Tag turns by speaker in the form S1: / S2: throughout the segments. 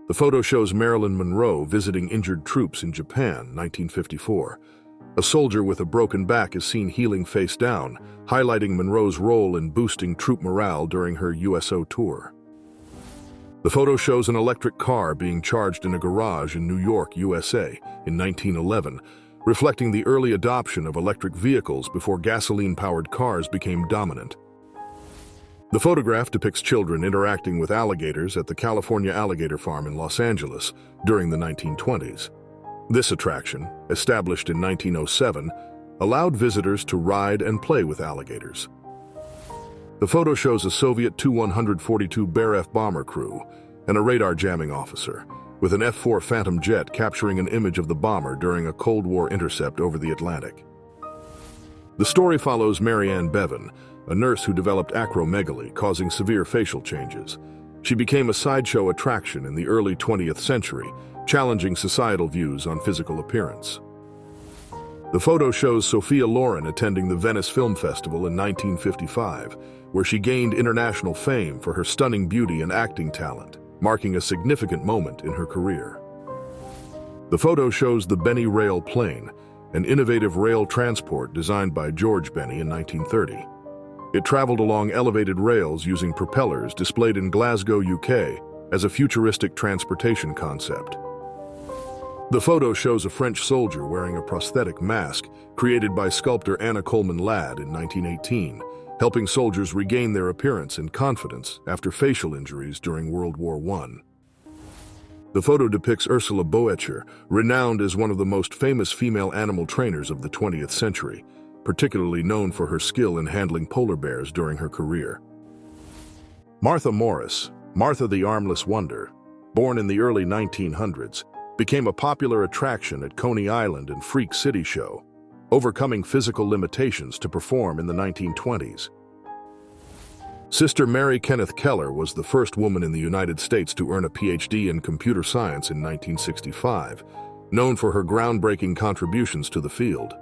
S1: The photo shows Marilyn Monroe visiting injured troops in Japan, 1954. A soldier with a broken back is seen healing face down, highlighting Monroe's role in boosting troop morale during her USO tour. The photo shows an electric car being charged in a garage in New York, USA, in 1911, reflecting the early adoption of electric vehicles before gasoline-powered cars became dominant. The photograph depicts children interacting with alligators at the California Alligator Farm in Los Angeles during the 1920s. This attraction, established in 1907, allowed visitors to ride and play with alligators. The photo shows a Soviet Tu-142 Bear F bomber crew and a radar jamming officer, with an F-4 Phantom jet capturing an image of the bomber during a Cold War intercept over the Atlantic. The story follows Mary Ann Bevan, a nurse who developed acromegaly, causing severe facial changes. She became a sideshow attraction in the early 20th century, challenging societal views on physical appearance. The photo shows Sophia Loren attending the Venice Film Festival in 1955, where she gained international fame for her stunning beauty and acting talent, marking a significant moment in her career. The photo shows the Benny Rail plane, an innovative rail transport designed by George Benny in 1930. It traveled along elevated rails using propellers displayed in Glasgow, UK, as a futuristic transportation concept. The photo shows a French soldier wearing a prosthetic mask created by sculptor Anna Coleman Ladd in 1918, helping soldiers regain their appearance and confidence after facial injuries during World War I. The photo depicts Ursula Boecher, renowned as one of the most famous female animal trainers of the 20th century, particularly known for her skill in handling polar bears during her career. Martha Morris, Martha the Armless Wonder, born in the early 1900s, became a popular attraction at Coney Island and Freak City Show, overcoming physical limitations to perform in the 1920s. Sister Mary Kenneth Keller was the first woman in the United States to earn a PhD in computer science in 1965, known for her groundbreaking contributions to the field.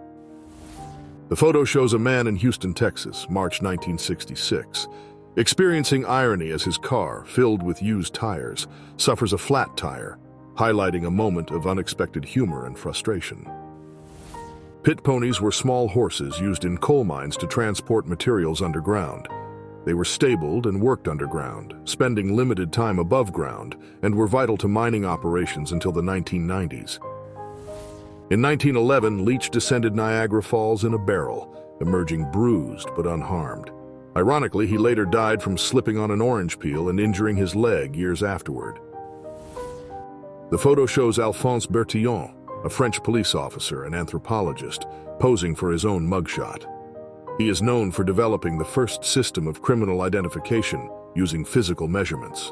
S1: The photo shows a man in Houston, Texas, March 1966, experiencing irony as his car, filled with used tires, suffers a flat tire, highlighting a moment of unexpected humor and frustration. Pit ponies were small horses used in coal mines to transport materials underground. They were stabled and worked underground, spending limited time above ground, and were vital to mining operations until the 1990s. In 1911, Leach descended Niagara Falls in a barrel, emerging bruised but unharmed. Ironically, he later died from slipping on an orange peel and injuring his leg years afterward. The photo shows Alphonse Bertillon, a French police officer and anthropologist, posing for his own mugshot. He is known for developing the first system of criminal identification using physical measurements.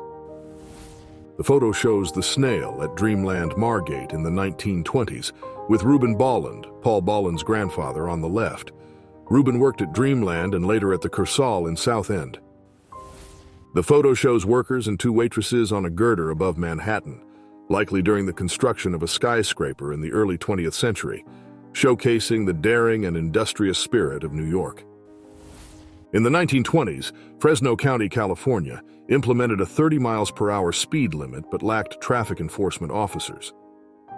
S1: The photo shows the snail at Dreamland Margate in the 1920s, with Reuben Bolland, Paul Bolland's grandfather, on the left. Reuben worked at Dreamland and later at the Kursaal in Southend. The photo shows workers and two waitresses on a girder above Manhattan, likely during the construction of a skyscraper in the early 20th century, showcasing the daring and industrious spirit of New York. In the 1920s, Fresno County, California, implemented a 30 miles per hour speed limit but lacked traffic enforcement officers.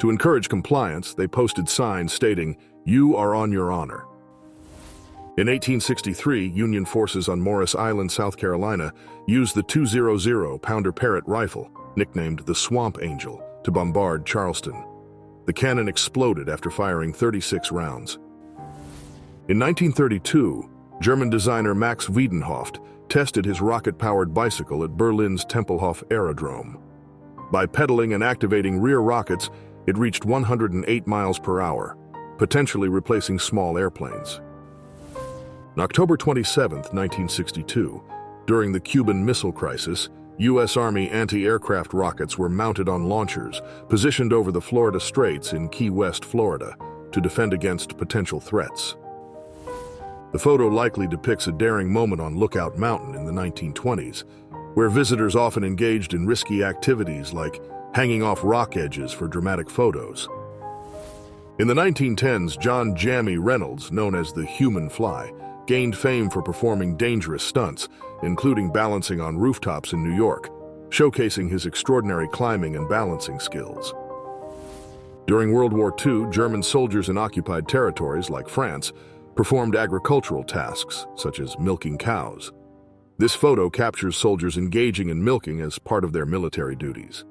S1: To encourage compliance, they posted signs stating, "You are on your honor." In 1863, Union forces on Morris Island, South Carolina, used the .200 pounder Parrott rifle, nicknamed the Swamp Angel, to bombard Charleston. The cannon exploded after firing 36 rounds. In 1932, German designer Max Wiedenhoft tested his rocket-powered bicycle at Berlin's Tempelhof Aerodrome. By pedaling and activating rear rockets, it reached 108 miles per hour, potentially replacing small airplanes. On October 27, 1962, during the Cuban Missile Crisis, U.S. Army anti-aircraft rockets were mounted on launchers positioned over the Florida Straits in Key West, Florida, to defend against potential threats. The photo likely depicts a daring moment on Lookout Mountain in the 1920s, where visitors often engaged in risky activities like hanging off rock edges for dramatic photos. In the 1910s, John "Jammy" Reynolds, known as the Human Fly, gained fame for performing dangerous stunts, including balancing on rooftops in New York, showcasing his extraordinary climbing and balancing skills. During World War II, German soldiers in occupied territories like France performed agricultural tasks, such as milking cows. This photo captures soldiers engaging in milking as part of their military duties.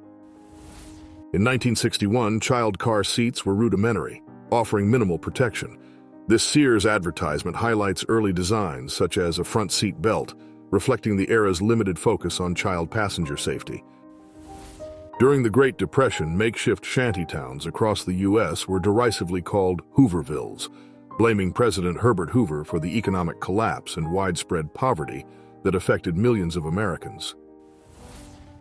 S1: In 1961, child car seats were rudimentary, offering minimal protection. This Sears advertisement highlights early designs, such as a front seat belt, reflecting the era's limited focus on child passenger safety. During the Great Depression, makeshift shantytowns across the U.S. were derisively called Hoovervilles, blaming President Herbert Hoover for the economic collapse and widespread poverty that affected millions of Americans.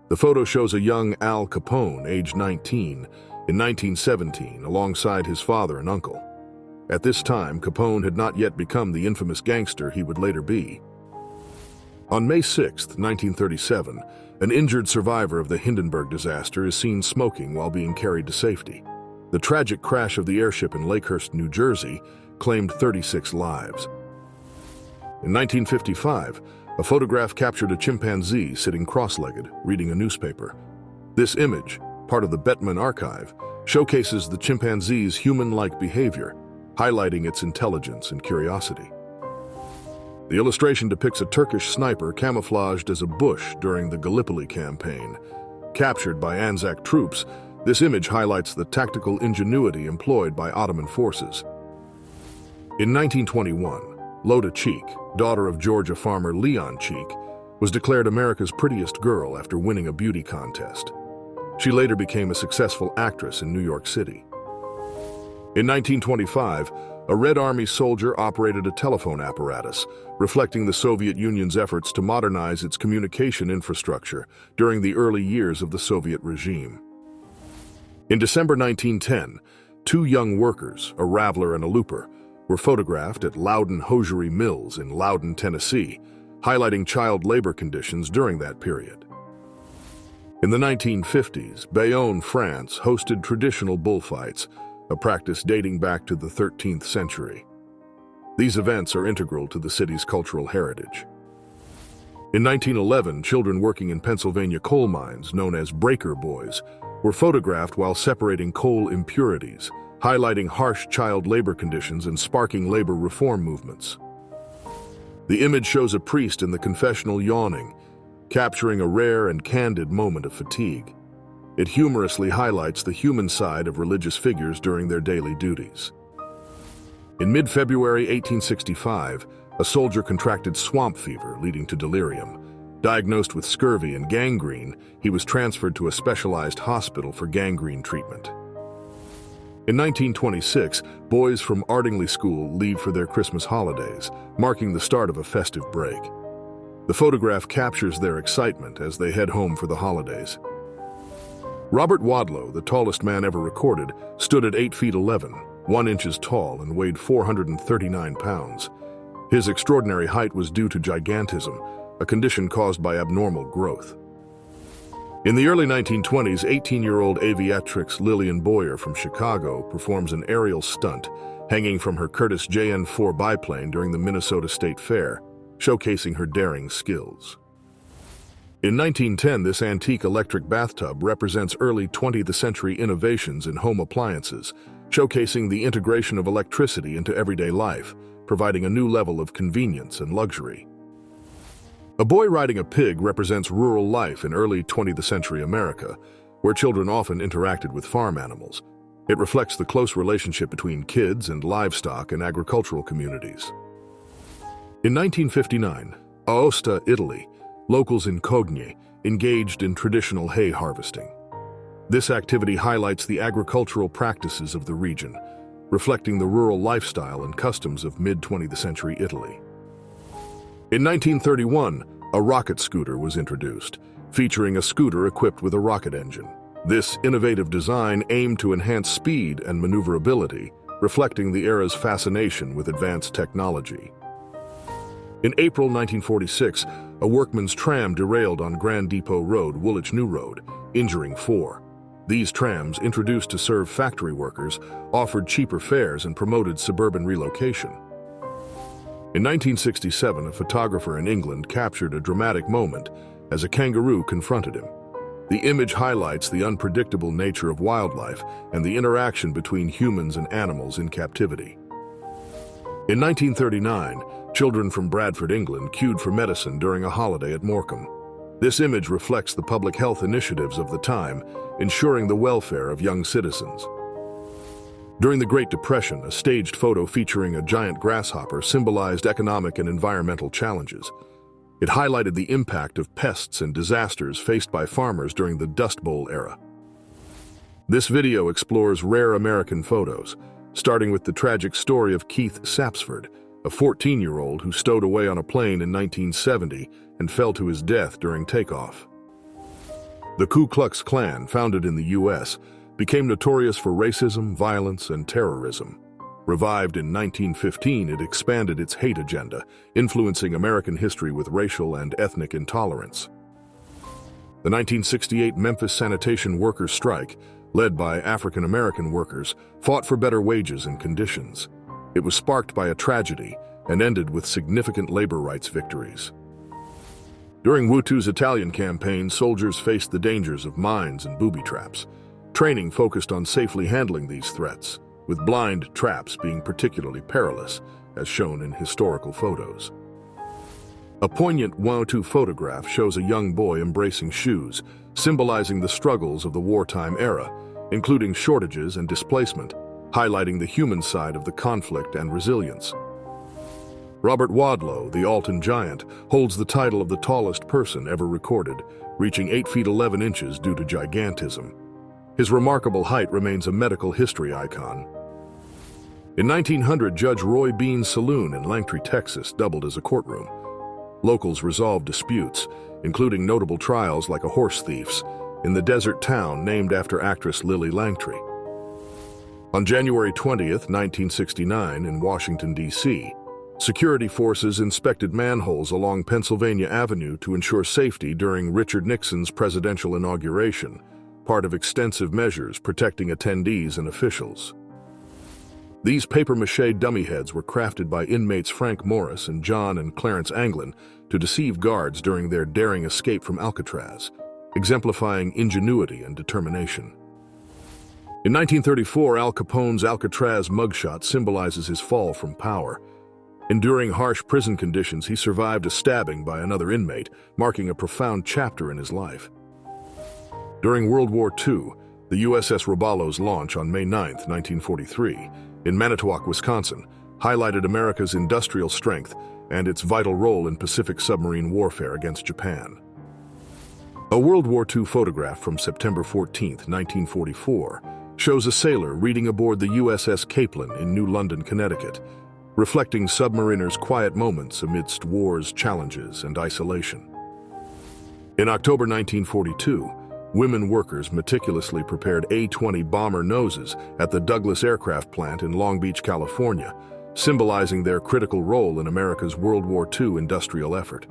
S1: The photo shows a young Al Capone, aged 19, in 1917, alongside his father and uncle. At this time, Capone had not yet become the infamous gangster he would later be. On May 6, 1937, an injured survivor of the Hindenburg disaster is seen smoking while being carried to safety. The tragic crash of the airship in Lakehurst, New Jersey, claimed 36 lives. In 1955, a photograph captured a chimpanzee sitting cross-legged, reading a newspaper. This image, part of the Bettman archive, showcases the chimpanzee's human-like behavior, highlighting its intelligence and curiosity. The illustration depicts a Turkish sniper camouflaged as a bush during the Gallipoli campaign. Captured by Anzac troops, this image highlights the tactical ingenuity employed by Ottoman forces. In 1921, Loda Cheek, daughter of Georgia farmer Leon Cheek, was declared America's prettiest girl after winning a beauty contest. She later became a successful actress in New York City. In 1925, a Red Army soldier operated a telephone apparatus, reflecting the Soviet Union's efforts to modernize its communication infrastructure during the early years of the Soviet regime. In December 1910, two young workers, a raveler and a looper, were photographed at Loudon Hosiery Mills in Loudon, Tennessee, highlighting child labor conditions during that period. In the 1950s, Bayonne, France, hosted traditional bullfights, a practice dating back to the 13th century. These events are integral to the city's cultural heritage. In 1911, children working in Pennsylvania coal mines, known as breaker boys, were photographed while separating coal impurities, highlighting harsh child labor conditions and sparking labor reform movements. The image shows a priest in the confessional yawning, capturing a rare and candid moment of fatigue. It humorously highlights the human side of religious figures during their daily duties. In mid-February 1865, a soldier contracted swamp fever, leading to delirium. Diagnosed with scurvy and gangrene, he was transferred to a specialized hospital for gangrene treatment. In 1926, boys from Ardingly School leave for their Christmas holidays, marking the start of a festive break. The photograph captures their excitement as they head home for the holidays. Robert Wadlow, the tallest man ever recorded, stood at 8 feet 11, 1 inches tall, and weighed 439 pounds. His extraordinary height was due to gigantism, a condition caused by abnormal growth. In the early 1920s, 18-year-old aviatrix Lillian Boyer from Chicago performs an aerial stunt, hanging from her Curtiss JN-4 biplane during the Minnesota State Fair, showcasing her daring skills. In 1910, this antique electric bathtub represents early 20th century innovations in home appliances, showcasing the integration of electricity into everyday life, providing a new level of convenience and luxury. A boy riding a pig represents rural life in early 20th century America, where children often interacted with farm animals. It reflects the close relationship between kids and livestock in agricultural communities. In 1959, Aosta, Italy, locals in Cogne engaged in traditional hay harvesting. This activity highlights the agricultural practices of the region, reflecting the rural lifestyle and customs of mid-20th century Italy. In 1931, a rocket scooter was introduced, featuring a scooter equipped with a rocket engine. This innovative design aimed to enhance speed and maneuverability, reflecting the era's fascination with advanced technology. In April 1946, a workman's tram derailed on Grand Depot Road, Woolwich New Road, injuring 4. These trams, introduced to serve factory workers, offered cheaper fares and promoted suburban relocation. In 1967, a photographer in England captured a dramatic moment as a kangaroo confronted him. The image highlights the unpredictable nature of wildlife and the interaction between humans and animals in captivity. In 1939, children from Bradford, England, queued for medicine during a holiday at Morecambe. This image reflects the public health initiatives of the time, ensuring the welfare of young citizens. During the Great Depression, a staged photo featuring a giant grasshopper symbolized economic and environmental challenges. It highlighted the impact of pests and disasters faced by farmers during the Dust Bowl era. This video explores rare American photos, starting with the tragic story of Keith Sapsford, a 14-year-old who stowed away on a plane in 1970 and fell to his death during takeoff. The Ku Klux Klan, founded in the U.S., became notorious for racism, violence, and terrorism. Revived in 1915, it expanded its hate agenda, influencing American history with racial and ethnic intolerance. The 1968 Memphis sanitation workers' strike, led by African American workers, fought for better wages and conditions. It was sparked by a tragedy and ended with significant labor rights victories. During Hutu's Italian campaign, soldiers faced the dangers of mines and booby traps. Training focused on safely handling these threats, with blind traps being particularly perilous, as shown in historical photos. A poignant Hutu photograph shows a young boy embracing shoes, symbolizing the struggles of the wartime era, including shortages and displacement, highlighting the human side of the conflict and resilience. Robert Wadlow, the Alton giant, holds the title of the tallest person ever recorded, reaching 8 feet 11 inches due to gigantism. His remarkable height remains a medical history icon. In 1900, Judge Roy Bean's saloon in Langtry, Texas, doubled as a courtroom. Locals resolved disputes, including notable trials like a horse thief's, in the desert town named after actress Lily Langtry. On January 20th, 1969, in Washington, D.C., security forces inspected manholes along Pennsylvania Avenue to ensure safety during Richard Nixon's presidential inauguration, part of extensive measures protecting attendees and officials. These papier-mâché dummy heads were crafted by inmates Frank Morris and John and Clarence Anglin to deceive guards during their daring escape from Alcatraz, exemplifying ingenuity and determination. In 1934, Al Capone's Alcatraz mugshot symbolizes his fall from power. Enduring harsh prison conditions, he survived a stabbing by another inmate, marking a profound chapter in his life. During World War II, the USS Roballo's launch on May 9, 1943, in Manitowoc, Wisconsin, highlighted America's industrial strength and its vital role in Pacific submarine warfare against Japan. A World War II photograph from September 14, 1944, shows a sailor reading aboard the USS Capeland in New London, Connecticut, reflecting submariners' quiet moments amidst war's challenges and isolation. In October 1942, women workers meticulously prepared A-20 bomber noses at the Douglas Aircraft Plant in Long Beach, California, symbolizing their critical role in America's World War II industrial effort.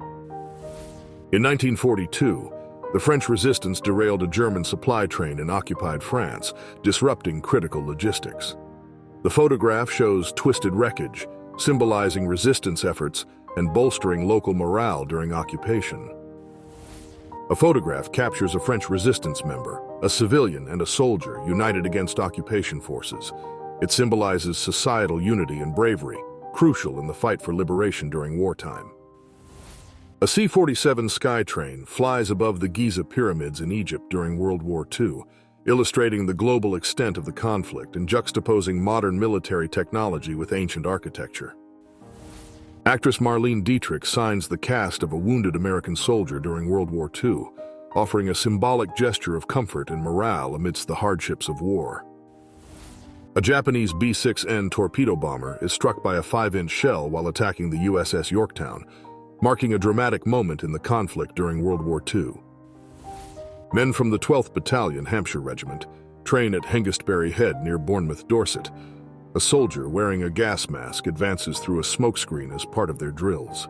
S1: In 1942, the French resistance derailed a German supply train in occupied France, disrupting critical logistics. The photograph shows twisted wreckage, symbolizing resistance efforts and bolstering local morale during occupation. A photograph captures a French resistance member, a civilian and a soldier united against occupation forces. It symbolizes societal unity and bravery, crucial in the fight for liberation during wartime. A C-47 Skytrain flies above the Giza pyramids in Egypt during World War II, illustrating the global extent of the conflict and juxtaposing modern military technology with ancient architecture. Actress Marlene Dietrich signs the cast of a wounded American soldier during World War II, offering a symbolic gesture of comfort and morale amidst the hardships of war. A Japanese B-6N torpedo bomber is struck by a 5-inch shell while attacking the USS Yorktown, marking a dramatic moment in the conflict during World War II. Men from the 12th Battalion, Hampshire Regiment, train at Hengistbury Head near Bournemouth, Dorset. A soldier wearing a gas mask advances through a smokescreen as part of their drills.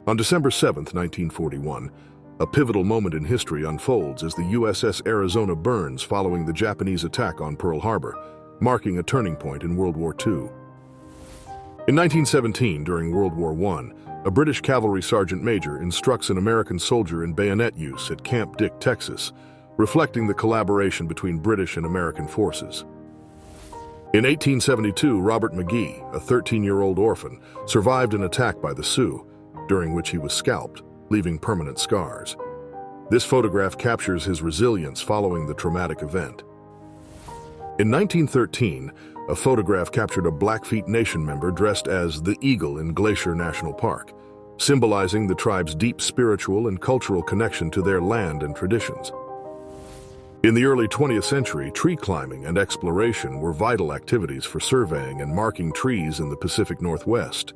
S1: On December 7, 1941, a pivotal moment in history unfolds as the USS Arizona burns following the Japanese attack on Pearl Harbor, marking a turning point in World War II. In 1917, during World War I, a British cavalry sergeant major instructs an American soldier in bayonet use at Camp Dick, Texas, reflecting the collaboration between British and American forces. In 1872, Robert McGee, a 13-year-old orphan, survived an attack by the Sioux, during which he was scalped, leaving permanent scars. This photograph captures his resilience following the traumatic event. In 1913, a photograph captured a Blackfeet Nation member dressed as the Eagle in Glacier National Park, symbolizing the tribe's deep spiritual and cultural connection to their land and traditions. In the early 20th century, tree climbing and exploration were vital activities for surveying and marking trees in the Pacific Northwest,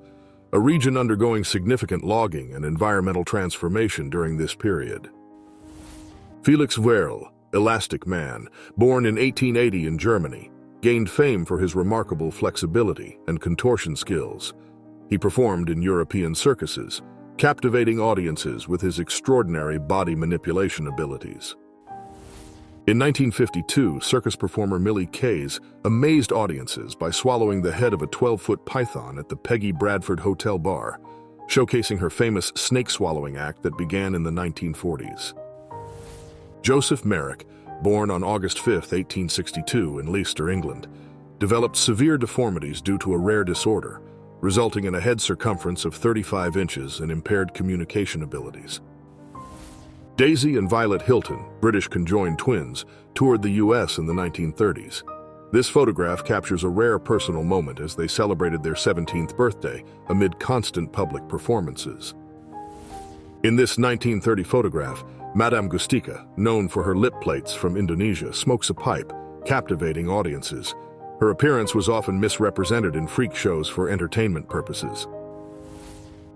S1: a region undergoing significant logging and environmental transformation during this period. Felix Werl, Elastic Man, born in 1880 in Germany, gained fame for his remarkable flexibility and contortion skills. He performed in European circuses, captivating audiences with his extraordinary body manipulation abilities. In 1952, circus performer Millie Kays amazed audiences by swallowing the head of a 12-foot python at the Peggy Bradford Hotel Bar, showcasing her famous snake-swallowing act that began in the 1940s. Joseph Merrick, born on August 5, 1862 in Leicester, England, developed severe deformities due to a rare disorder, resulting in a head circumference of 35 inches and impaired communication abilities. Daisy and Violet Hilton, British conjoined twins, toured the U.S. in the 1930s. This photograph captures a rare personal moment as they celebrated their 17th birthday amid constant public performances. In this 1930 photograph, Madame Gustika, known for her lip plates from Indonesia, smokes a pipe, captivating audiences. Her appearance was often misrepresented in freak shows for entertainment purposes.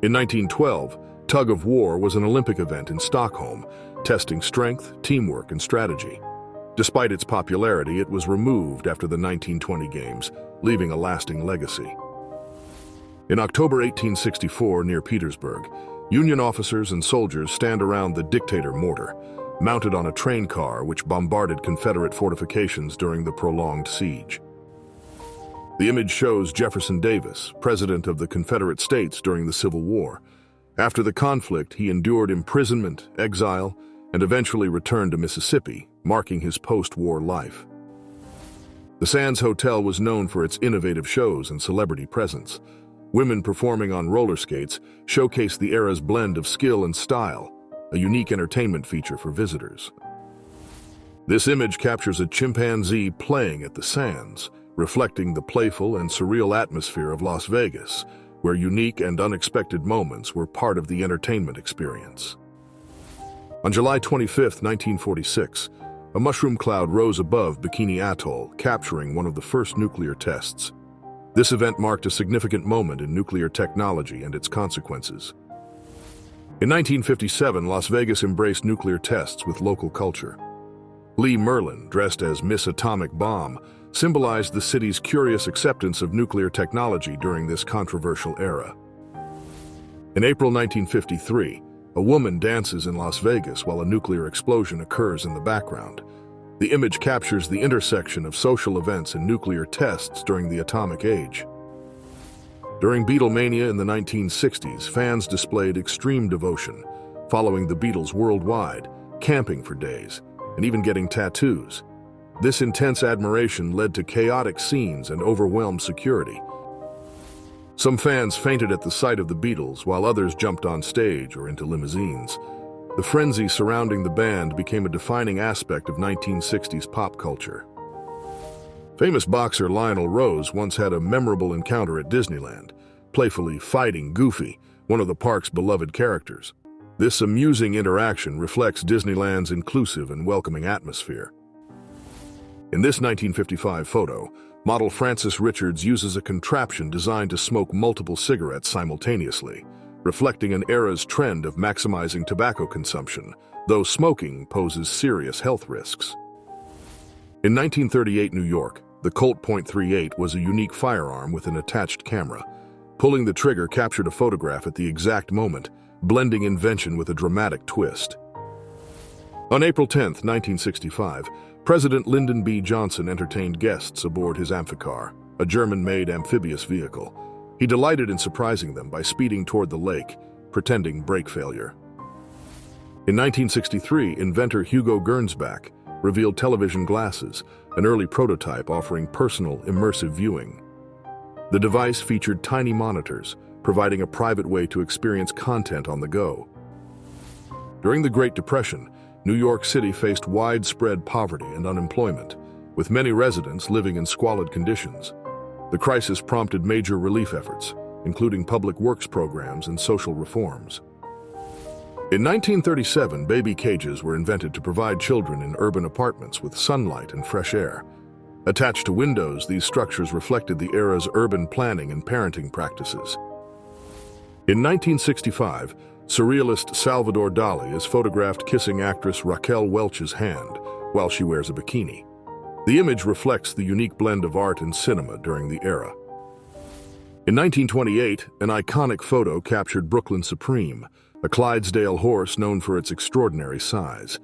S1: In 1912, Tug of War was an Olympic event in Stockholm, testing strength, teamwork, and strategy. Despite its popularity, it was removed after the 1920 Games, leaving a lasting legacy. In October 1864, near Petersburg, Union officers and soldiers stand around the Dictator mortar, mounted on a train car which bombarded Confederate fortifications during the prolonged siege. The image shows Jefferson Davis, President of the Confederate States during the Civil War. After the conflict, he endured imprisonment, exile, and eventually returned to Mississippi, marking his post-war life. The Sands Hotel was known for its innovative shows and celebrity presence. Women performing on roller skates showcased the era's blend of skill and style, a unique entertainment feature for visitors. This image captures a chimpanzee playing at the Sands, reflecting the playful and surreal atmosphere of Las Vegas, where unique and unexpected moments were part of the entertainment experience. On July 25, 1946, a mushroom cloud rose above Bikini Atoll, capturing one of the first nuclear tests. This event marked a significant moment in nuclear technology and its consequences. In 1957, Las Vegas embraced nuclear tests with local culture. Lee Merlin, dressed as Miss Atomic Bomb, symbolized the city's curious acceptance of nuclear technology during this controversial era. In April 1953, a woman dances in Las Vegas while a nuclear explosion occurs in the background. The image captures the intersection of social events and nuclear tests during the atomic age. During Beatlemania in the 1960s, fans displayed extreme devotion, following the Beatles worldwide, camping for days, and even getting tattoos. This intense admiration led to chaotic scenes and overwhelmed security. Some fans fainted at the sight of the Beatles, while others jumped on stage or into limousines. The frenzy surrounding the band became a defining aspect of 1960s pop culture. Famous boxer Lionel Rose once had a memorable encounter at Disneyland, playfully fighting Goofy, one of the park's beloved characters. This amusing interaction reflects Disneyland's inclusive and welcoming atmosphere. In this 1955 photo, model Frances Richards uses a contraption designed to smoke multiple cigarettes simultaneously, reflecting an era's trend of maximizing tobacco consumption, though smoking poses serious health risks. In 1938 New York, the Colt .38 was a unique firearm with an attached camera. Pulling the trigger captured a photograph at the exact moment, blending invention with a dramatic twist. On April 10, 1965, President Lyndon B. Johnson entertained guests aboard his Amphicar, a German-made amphibious vehicle. He delighted in surprising them by speeding toward the lake, pretending brake failure. In 1963, inventor Hugo Gernsback revealed television glasses, an early prototype offering personal, immersive viewing. The device featured tiny monitors, providing a private way to experience content on the go. During the Great Depression, New York City faced widespread poverty and unemployment, with many residents living in squalid conditions. The crisis prompted major relief efforts, including public works programs and social reforms. In 1937, baby cages were invented to provide children in urban apartments with sunlight and fresh air. Attached to windows, these structures reflected the era's urban planning and parenting practices. In 1965, surrealist Salvador Dali is photographed kissing actress Raquel Welch's hand while she wears a bikini. The image reflects the unique blend of art and cinema during the era. In 1928, an iconic photo captured Brooklyn Supreme, a Clydesdale horse known for its extraordinary size.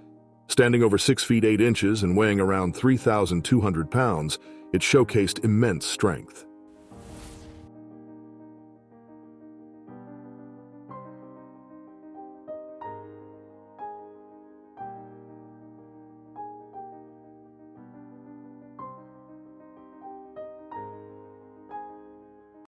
S1: Standing over 6 feet 8 inches and weighing around 3,200 pounds, it showcased immense strength.